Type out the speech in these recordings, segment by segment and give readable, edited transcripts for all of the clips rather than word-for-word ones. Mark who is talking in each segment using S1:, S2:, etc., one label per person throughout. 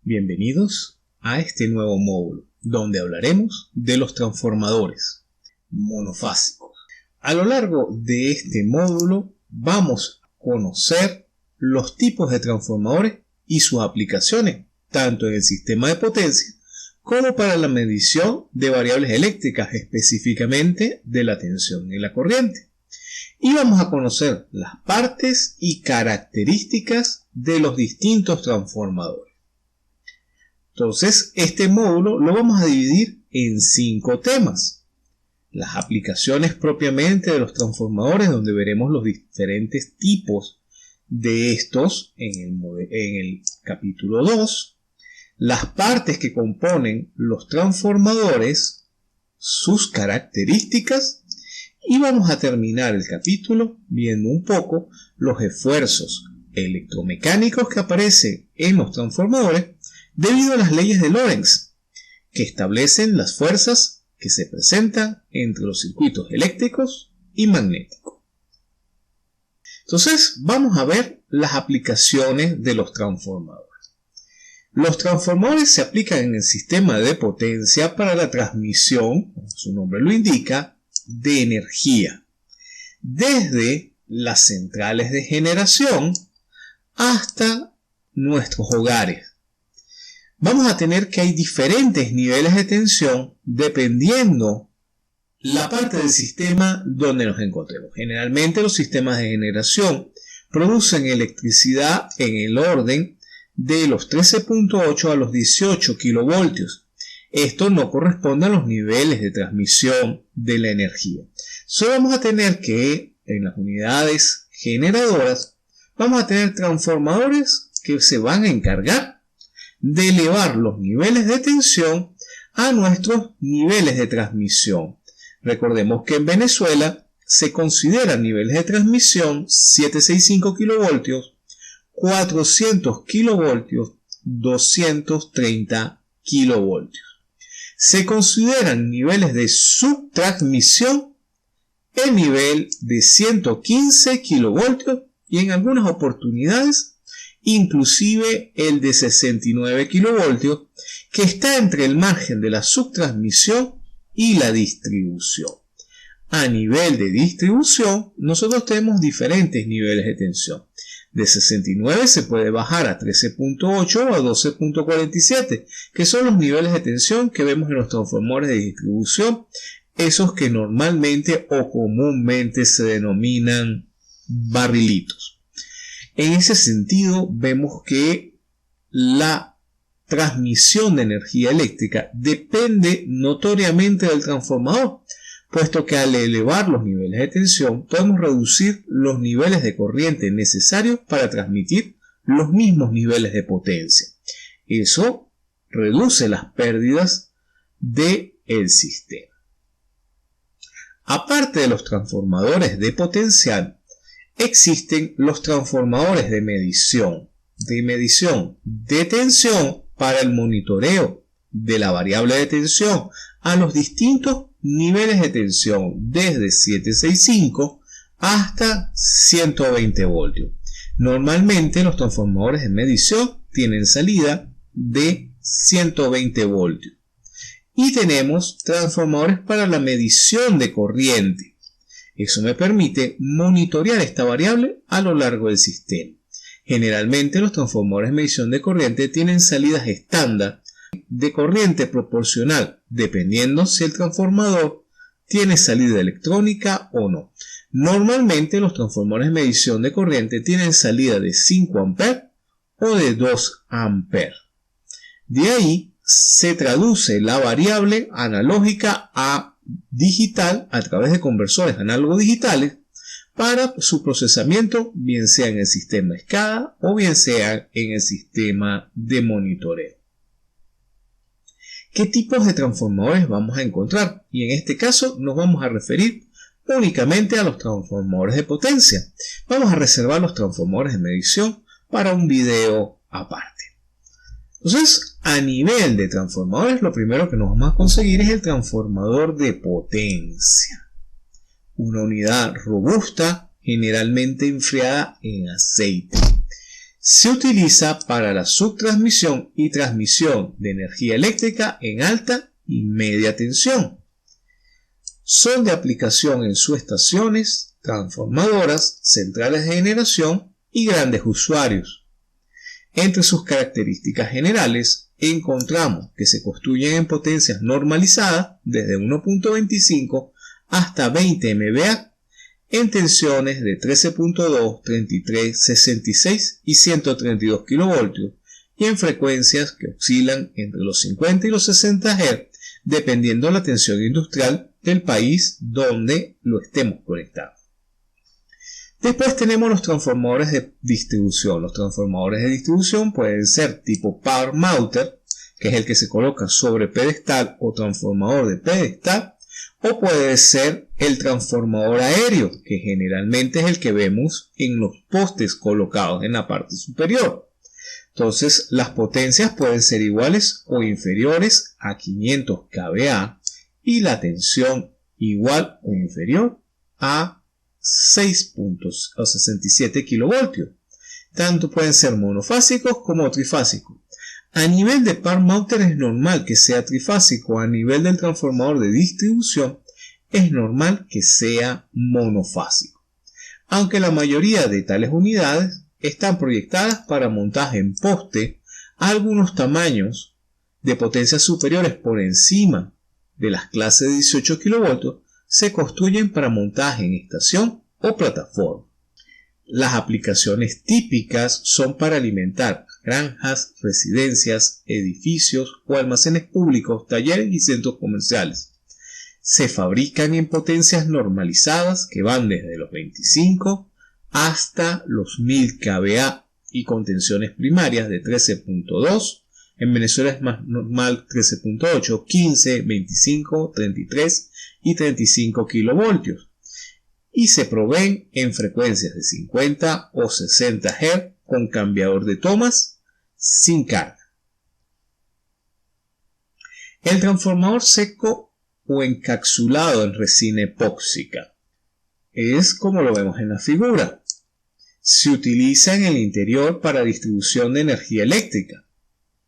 S1: Bienvenidos a este nuevo módulo, donde hablaremos de los transformadores monofásicos. A lo largo de este módulo vamos a conocer los tipos de transformadores y sus aplicaciones, tanto en el sistema de potencia como para la medición de variables eléctricas, específicamente de la tensión y la corriente. Y vamos a conocer las partes y características de los distintos transformadores. Entonces, este módulo lo vamos a dividir en 5 temas. Las aplicaciones propiamente de los transformadores, donde veremos los diferentes tipos de estos en el capítulo 2. Las partes que componen los transformadores, sus características, y vamos a terminar el capítulo viendo un poco los esfuerzos electromecánicos que aparecen en los transformadores debido a las leyes de Lorentz, que establecen las fuerzas que se presentan entre los circuitos eléctricos y magnéticos. Entonces, vamos a ver las aplicaciones de los transformadores. Los transformadores se aplican en el sistema de potencia para la transmisión, como su nombre lo indica, de energía, desde las centrales de generación hasta nuestros hogares. Vamos a tener que hay diferentes niveles de tensión dependiendo la parte del sistema donde nos encontremos. Generalmente los sistemas de generación producen electricidad en el orden de los 13.8 a los 18 kilovoltios. Esto no corresponde a los niveles de transmisión de la energía. Solo vamos a tener que en las unidades generadoras vamos a tener transformadores que se van a encargar de elevar los niveles de tensión a nuestros niveles de transmisión. Recordemos que en Venezuela se consideran niveles de transmisión 765 kilovoltios, 400 kilovoltios, 230 kilovoltios. Se consideran niveles de subtransmisión el nivel de 115 kilovoltios y en algunas oportunidades inclusive el de 69 kilovoltios, que está entre el margen de la subtransmisión y la distribución. A nivel de distribución, nosotros tenemos diferentes niveles de tensión. De 69 se puede bajar a 13.8 o a 12.47, que son los niveles de tensión que vemos en los transformadores de distribución, esos que normalmente o comúnmente se denominan barrilitos. En ese sentido, vemos que la transmisión de energía eléctrica depende notoriamente del transformador, puesto que al elevar los niveles de tensión podemos reducir los niveles de corriente necesarios para transmitir los mismos niveles de potencia. Eso reduce las pérdidas del sistema. Aparte de los transformadores de potencial, existen los transformadores de medición de tensión para el monitoreo de la variable de tensión a los distintos niveles de tensión desde 765 hasta 120 voltios. Normalmente los transformadores de medición tienen salida de 120 voltios. Y tenemos transformadores para la medición de corriente. Eso me permite monitorear esta variable a lo largo del sistema. Generalmente los transformadores de medición de corriente tienen salidas estándar de corriente proporcional, dependiendo si el transformador tiene salida electrónica o no. Normalmente los transformadores de medición de corriente tienen salida de 5 A o de 2 A. De ahí se traduce la variable analógica a digital a través de conversores análogo-digitales para su procesamiento, bien sea en el sistema SCADA o bien sea en el sistema de monitoreo. ¿Qué tipos de transformadores vamos a encontrar? Y en este caso nos vamos a referir únicamente a los transformadores de potencia. Vamos a reservar los transformadores de medición para un video aparte. Entonces, a nivel de transformadores, lo primero que nos vamos a conseguir es el transformador de potencia. Una unidad robusta, generalmente enfriada en aceite. Se utiliza para la subtransmisión y transmisión de energía eléctrica en alta y media tensión. Son de aplicación en subestaciones, transformadoras, centrales de generación y grandes usuarios. Entre sus características generales encontramos que se construyen en potencias normalizadas desde 1.25 hasta 20 MVA en tensiones de 13.2, 33, 66 y 132 kV y en frecuencias que oscilan entre los 50 y los 60 Hz dependiendo de la tensión industrial del país donde lo estemos conectando. Después tenemos los transformadores de distribución. Los transformadores de distribución pueden ser tipo Power Mounter, que es el que se coloca sobre pedestal o transformador de pedestal, o puede ser el transformador aéreo, que generalmente es el que vemos en los postes colocados en la parte superior. Entonces, las potencias pueden ser iguales o inferiores a 500 kVA y la tensión igual o inferior a 6.67 kV. Tanto pueden ser monofásicos como trifásicos. A nivel de Power Mounter es normal que sea trifásico, a nivel del transformador de distribución es normal que sea monofásico. Aunque la mayoría de tales unidades están proyectadas para montaje en poste a algunos tamaños de potencias superiores por encima de las clases de 18 kV, se construyen para montaje en estación o plataforma. Las aplicaciones típicas son para alimentar granjas, residencias, edificios o almacenes públicos, talleres y centros comerciales. Se fabrican en potencias normalizadas que van desde los 25 hasta los 1000 kVA y con tensiones primarias de 13.2, en Venezuela es más normal 13.8, 15, 25, 33 y 35 kV. Y se proveen en frecuencias de 50 o 60 Hz con cambiador de tomas sin carga. El transformador seco o encapsulado en resina epóxica es como lo vemos en la figura. Se utiliza en el interior para distribución de energía eléctrica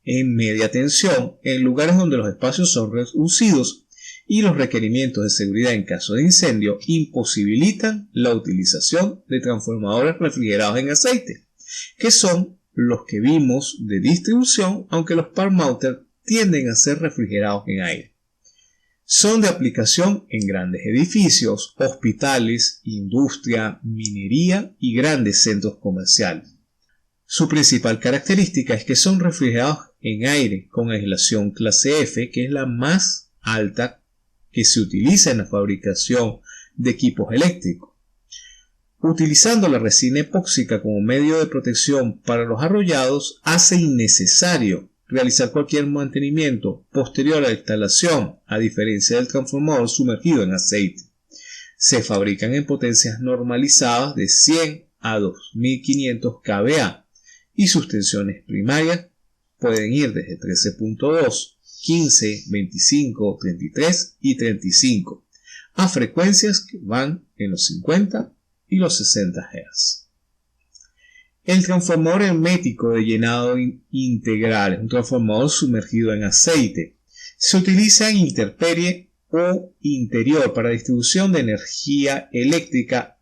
S1: en media tensión en lugares donde los espacios son reducidos y los requerimientos de seguridad en caso de incendio imposibilitan la utilización de transformadores refrigerados en aceite, que son los que vimos de distribución, aunque los Power Mounter tienden a ser refrigerados en aire. Son de aplicación en grandes edificios, hospitales, industria, minería y grandes centros comerciales. Su principal característica es que son refrigerados en aire con aislación clase F, que es la más alta que se utiliza en la fabricación de equipos eléctricos. Utilizando la resina epóxica como medio de protección para los arrollados, hace innecesario realizar cualquier mantenimiento posterior a la instalación, a diferencia del transformador sumergido en aceite. Se fabrican en potencias normalizadas de 100 a 2500 kVA y sus tensiones primarias pueden ir desde 13.2, 15, 25, 33 y 35 a frecuencias que van en los 50 y los 60 Hz. El transformador hermético de llenado integral es un transformador sumergido en aceite. Se utiliza en intemperie o interior para distribución de energía eléctrica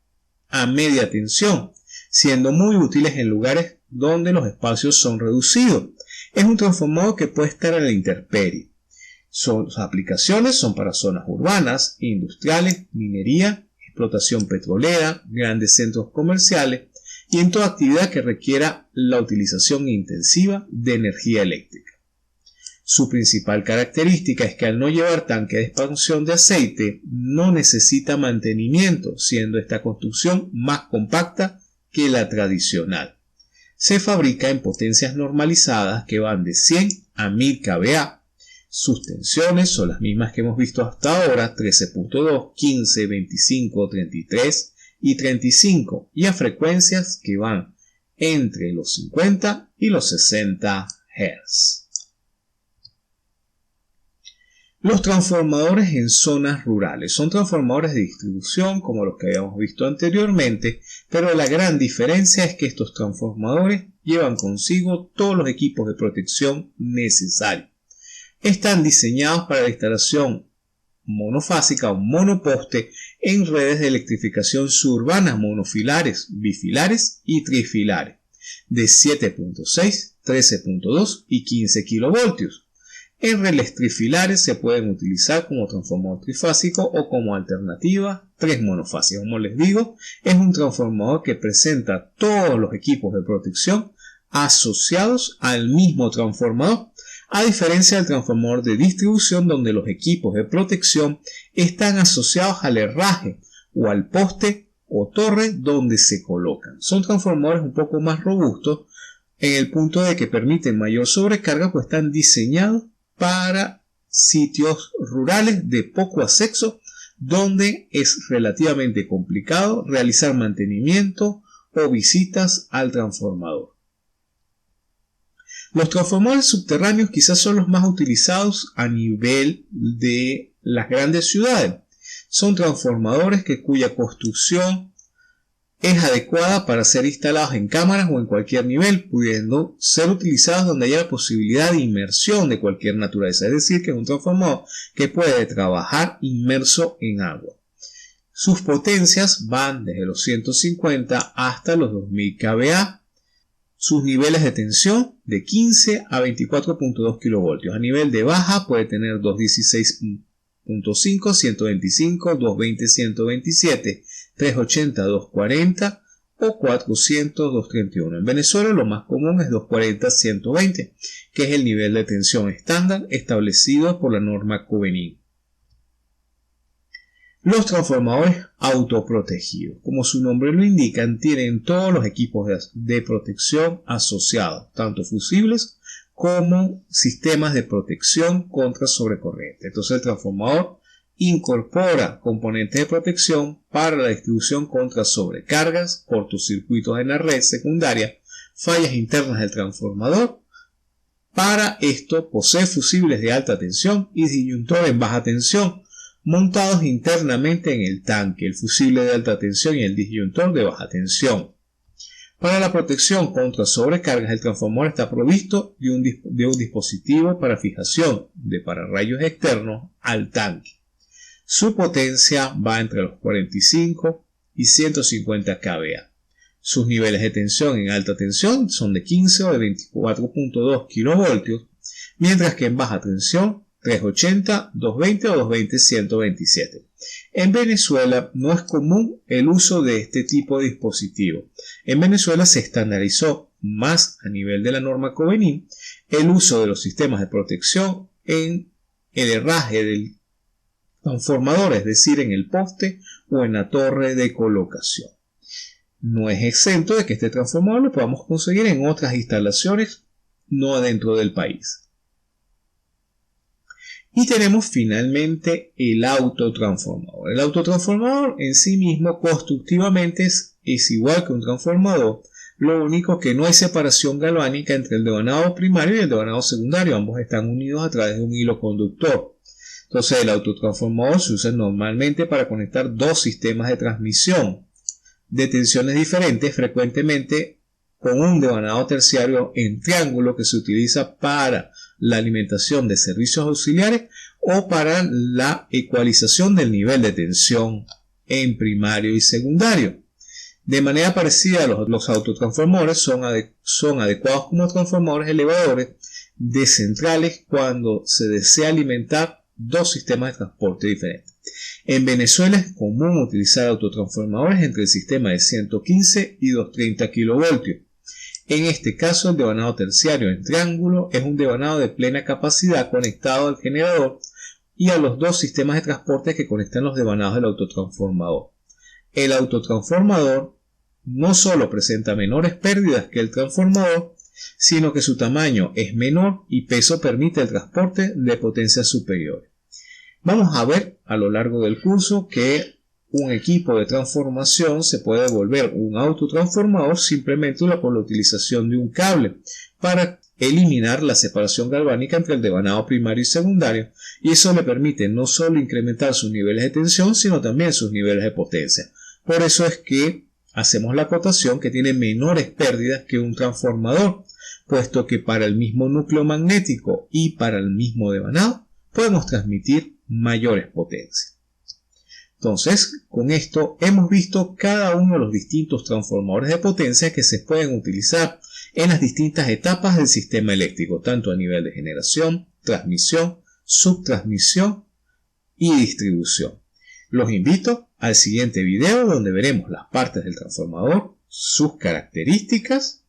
S1: a media tensión, siendo muy útiles en lugares donde los espacios son reducidos. Es un transformador que puede estar en la intemperie. Sus aplicaciones son para zonas urbanas, industriales, minería, explotación petrolera, grandes centros comerciales y en toda actividad que requiera la utilización intensiva de energía eléctrica. Su principal característica es que al no llevar tanque de expansión de aceite no necesita mantenimiento, siendo esta construcción más compacta que la tradicional. Se fabrica en potencias normalizadas que van de 100 a 1000 kVA. Sus tensiones son las mismas que hemos visto hasta ahora, 13.2, 15, 25, 33 y 35, y a frecuencias que van entre los 50 y los 60 Hz. Los transformadores en zonas rurales son transformadores de distribución como los que habíamos visto anteriormente, pero la gran diferencia es que estos transformadores llevan consigo todos los equipos de protección necesarios. Están diseñados para la instalación monofásica o monoposte en redes de electrificación suburbanas monofilares, bifilares y trifilares de 7.6, 13.2 y 15 kilovoltios. En relés trifilares se pueden utilizar como transformador trifásico o como alternativa 3 monofásicos. Como les digo, es un transformador que presenta todos los equipos de protección asociados al mismo transformador, a diferencia del transformador de distribución donde los equipos de protección están asociados al herraje o al poste o torre donde se colocan. Son transformadores un poco más robustos en el punto de que permiten mayor sobrecarga, pues están diseñados para sitios rurales de poco acceso donde es relativamente complicado realizar mantenimiento o visitas al transformador. Los transformadores subterráneos quizás son los más utilizados a nivel de las grandes ciudades. Son transformadores cuya construcción es adecuada para ser instalados en cámaras o en cualquier nivel, pudiendo ser utilizados donde haya la posibilidad de inmersión de cualquier naturaleza. Es decir, que es un transformador que puede trabajar inmerso en agua. Sus potencias van desde los 150 hasta los 2000 kVA. Sus niveles de tensión de 15 a 24.2 kV. A nivel de baja puede tener 216.5, 125, 220, 127, 380, 240 o 400, 231. En Venezuela lo más común es 240, 120, que es el nivel de tensión estándar establecido por la norma Covenin. Los transformadores autoprotegidos, como su nombre lo indica, tienen todos los equipos de protección asociados, tanto fusibles como sistemas de protección contra sobrecorriente. Entonces el transformador incorpora componentes de protección para la distribución contra sobrecargas, cortocircuitos en la red secundaria, fallas internas del transformador. Para esto posee fusibles de alta tensión y disyuntores en baja tensión montados internamente en el tanque, el fusible de alta tensión y el disyuntor de baja tensión. Para la protección contra sobrecargas, el transformador está provisto de un dispositivo para fijación de pararrayos externos al tanque. Su potencia va entre los 45 y 150 kVA. Sus niveles de tensión en alta tensión son de 15 o de 24.2 kV, mientras que en baja tensión 380, 220 o 220, 127. En Venezuela no es común el uso de este tipo de dispositivo. En Venezuela se estandarizó más a nivel de la norma Covenin el uso de los sistemas de protección en el herraje del transformador, es decir, en el poste o en la torre de colocación. No es exento de que este transformador lo podamos conseguir en otras instalaciones no dentro del país. Y tenemos finalmente el autotransformador. El autotransformador en sí mismo constructivamente es igual que un transformador, lo único que no hay separación galvánica entre el devanado primario y el devanado secundario. Ambos están unidos a través de un hilo conductor. Entonces el autotransformador se usa normalmente para conectar dos sistemas de transmisión de tensiones diferentes, frecuentemente con un devanado terciario en triángulo que se utiliza para la alimentación de servicios auxiliares o para la ecualización del nivel de tensión en primario y secundario. De manera parecida, los autotransformadores son adecuados como transformadores elevadores de centrales cuando se desea alimentar dos sistemas de transporte diferentes. En Venezuela es común utilizar autotransformadores entre el sistema de 115 y 230 kV. En este caso, el devanado terciario en triángulo es un devanado de plena capacidad conectado al generador y a los dos sistemas de transporte que conectan los devanados del autotransformador. El autotransformador no solo presenta menores pérdidas que el transformador, sino que su tamaño es menor y peso permite el transporte de potencias superiores. Vamos a ver a lo largo del curso que un equipo de transformación se puede volver un autotransformador simplemente con la utilización de un cable para eliminar la separación galvánica entre el devanado primario y secundario, y eso le permite no solo incrementar sus niveles de tensión, sino también sus niveles de potencia. Por eso es que hacemos la acotación que tiene menores pérdidas que un transformador, puesto que para el mismo núcleo magnético y para el mismo devanado podemos transmitir mayores potencias. Entonces, con esto hemos visto cada uno de los distintos transformadores de potencia que se pueden utilizar en las distintas etapas del sistema eléctrico, tanto a nivel de generación, transmisión, subtransmisión y distribución. Los invito al siguiente video donde veremos las partes del transformador, sus características